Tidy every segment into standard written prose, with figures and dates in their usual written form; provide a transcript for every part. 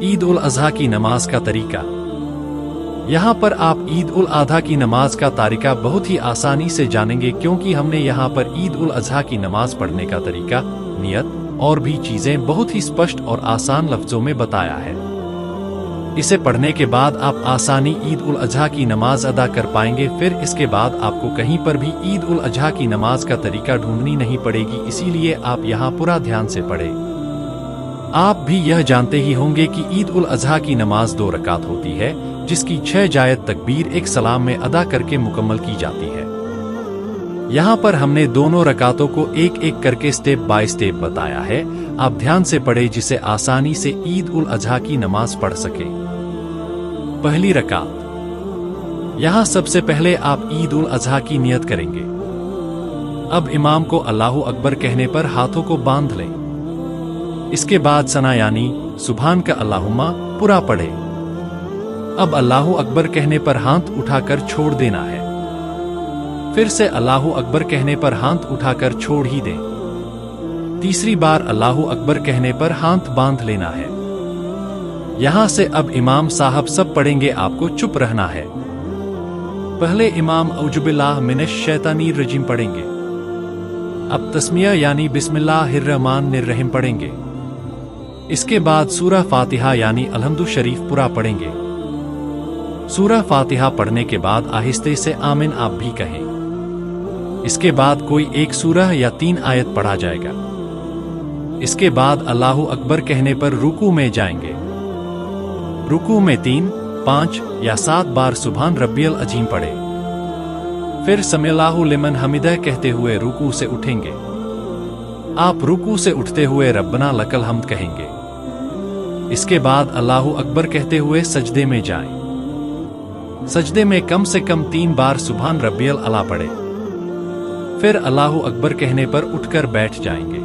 ईद उल अज़हा की नमाज का तरीका। यहाँ पर आप ईद उल अज़हा की नमाज का तरीका बहुत ही आसानी से जानेंगे, क्योंकि हमने यहाँ पर ईद उल अज़हा की नमाज पढ़ने का तरीका, नियत और भी चीजें बहुत ही स्पष्ट और आसान लफ्जों में बताया है। इसे पढ़ने के बाद आप आसानी ईद उल अज़हा की नमाज अदा कर पाएंगे। फिर इसके बाद आपको कहीं पर भी ईद उल अज़हा की नमाज का तरीका ढूंढनी नहीं पड़ेगी, इसीलिए आप यहाँ पूरा ध्यान से पढ़ें। आप भी यह जानते ही होंगे कि ईद उल अज़हा की नमाज 2 रकात होती है, जिसकी 6 जायद तकबीर एक सलाम में अदा करके मुकम्मल की जाती है। यहाँ पर हमने दोनों रकातों को एक एक करके स्टेप बाय स्टेप बताया है। आप ध्यान से पढ़े जिसे आसानी से ईद उल अज़हा की नमाज पढ़ सके। पहली रकात। यहाँ सबसे पहले आप ईद उल अज़हा की नियत करेंगे। अब इमाम को अल्लाहु अकबर कहने पर हाथों को बांध लें। इसके बाद सना यानी सुभान का अल्लाहुम्मा पूरा पढ़े। अब अल्लाहु अकबर कहने पर हाथ उठाकर छोड़ देना है। फिर से अल्लाहु अकबर कहने पर हाथ उठाकर छोड़ ही दें। तीसरी बार अल्लाहु अकबर कहने पर हाथ बांध लेना है। यहां से अब इमाम साहब सब पढ़ेंगे, आपको चुप रहना है। पहले इमाम औजुबिल्लाह मिनश शैतानीर रजीम पढ़ेंगे। अब तस्मिया यानी बिस्मिल्लाहिर्रहमानिर्रहीम पढ़ेंगे। इसके बाद सूरह फातिहा यानी अलहम्दु शरीफ पूरा पढ़ेंगे। सूरह फातिहा पढ़ने के बाद आहिस्ते से आमीन आप भी कहें। इसके बाद कोई एक सूरह या 3 आयत पढ़ा जाएगा। इसके बाद अल्लाहु अकबर कहने पर रुकू में जाएंगे। रुकू में 3, 5 या 7 बार सुभान रब्बियल अजीम पढ़े। फिर समिअल्लाहु लिमन हमिदा कहते हुए रुकू से उठेंगे। आप रुकू से उठते हुए रब्बना लकल हम्द कहेंगे। इसके बाद अल्लाहु अकबर कहते हुए सजदे में जाएं। सजदे में कम से कम 3 बार सुभान रब्बियल अला पढ़े। फिर अल्लाहु अकबर कहने पर उठकर बैठ जाएंगे।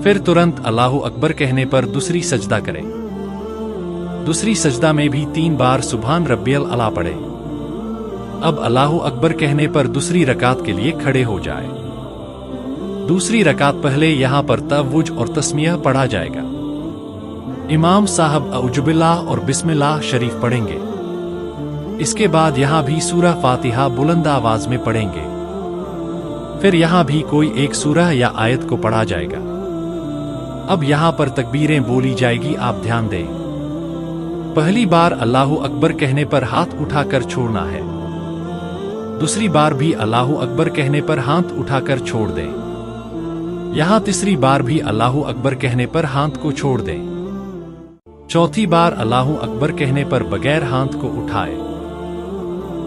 फिर तुरंत अल्लाहु अकबर कहने पर दूसरी सजदा करें। दूसरी सजदा में भी 3 बार सुभान रब्बियल अला पढ़े। अब अल्लाहु अकबर कहने पर दूसरी रकात के लिए खड़े हो जाए। दूसरी रकात पहले यहाँ पर तवज्जुद और तस्मीह पढ़ा जाएगा। इमाम साहब औजुबिल्लाह और बिस्मिल्लाह शरीफ पढ़ेंगे। इसके बाद यहाँ भी सूरह फातिहा बुलंद आवाज में पढ़ेंगे। फिर यहाँ भी कोई एक सूरह या आयत को पढ़ा जाएगा। अब यहाँ पर तकबीरें बोली जाएगी, आप ध्यान दें। पहली बार अल्लाहु अकबर कहने पर हाथ उठाकर छोड़ना है। दूसरी बार भी अल्लाहु अकबर कहने पर हाथ उठाकर छोड़ दें। यहाँ तीसरी बार भी अल्लाहु अकबर कहने पर हाथ को छोड़ दें। चौथी बार अल्लाहु अकबर कहने पर बगैर हाथ को उठाए।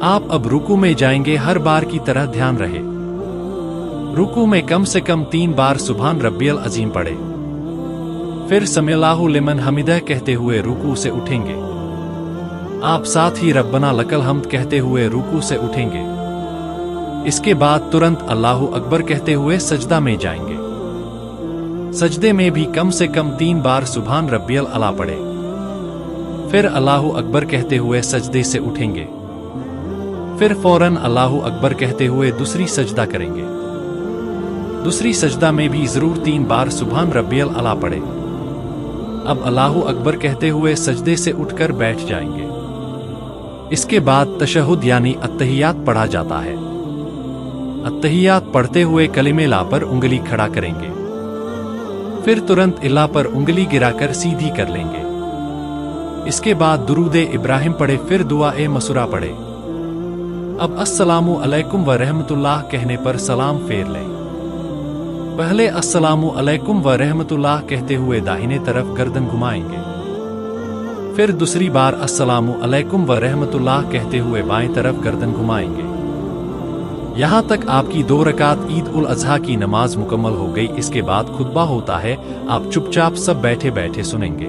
आप अब रुकू में जाएंगे। हर बार की तरह ध्यान रहे। रुकू में कम से कम 3 बार सुभान रब्बियल अजीम पढ़े। फिर समिअल्लाहु लिमन हमिदा कहते हुए रुकू से उठेंगे। आप साथ ही रब्बना लकल हम्द कहते हुए रुकू से उठेंगे। इसके बाद तुरंत अल्लाहु अकबर कहते हुए सजदा में जाएंगे। सजदे में भी कम से कम 3 बार सुभान रब्बियल अला पढ़े। फिर अल्लाहु अकबर कहते हुए सजदे से उठेंगे। फिर फौरन अल्लाहु अकबर कहते हुए दूसरी सजदा करेंगे। दूसरी सजदा में भी जरूर 3 बार सुभान रब्बियल अला पढ़े। अब अल्लाहु अकबर कहते हुए सजदे से उठकर बैठ जाएंगे। इसके बाद तशहुद यानी अत्तहियात पढ़ा जाता है। अत्तहियात पढ़ते हुए कलिमे ला पर उंगली खड़ा करेंगे। फिर तुरंत इला पर उंगली गिराकर सीधी कर लेंगे। इसके बाद दुरूद इब्राहिम पढ़े। फिर दुआ मसूरा पढ़े। अब अस्सलामु अलैकुम व रहमतुल्लाह कहने पर सलाम फेर लें। पहले अस्सलामु अलैकुम व रहमतुल्लाह कहते हुए दाहिने तरफ गर्दन घुमाएंगे। फिर दूसरी बार अस्सलामु अलैकुम व रहमतुल्लाह कहते हुए बाएं तरफ गर्दन घुमाएंगे। यहाँ तक आपकी 2 रकात ईद उल अज़हा की नमाज मुकम्मल हो गई। इसके बाद खुतबा होता है, आप चुपचाप सब बैठे बैठे सुनेंगे।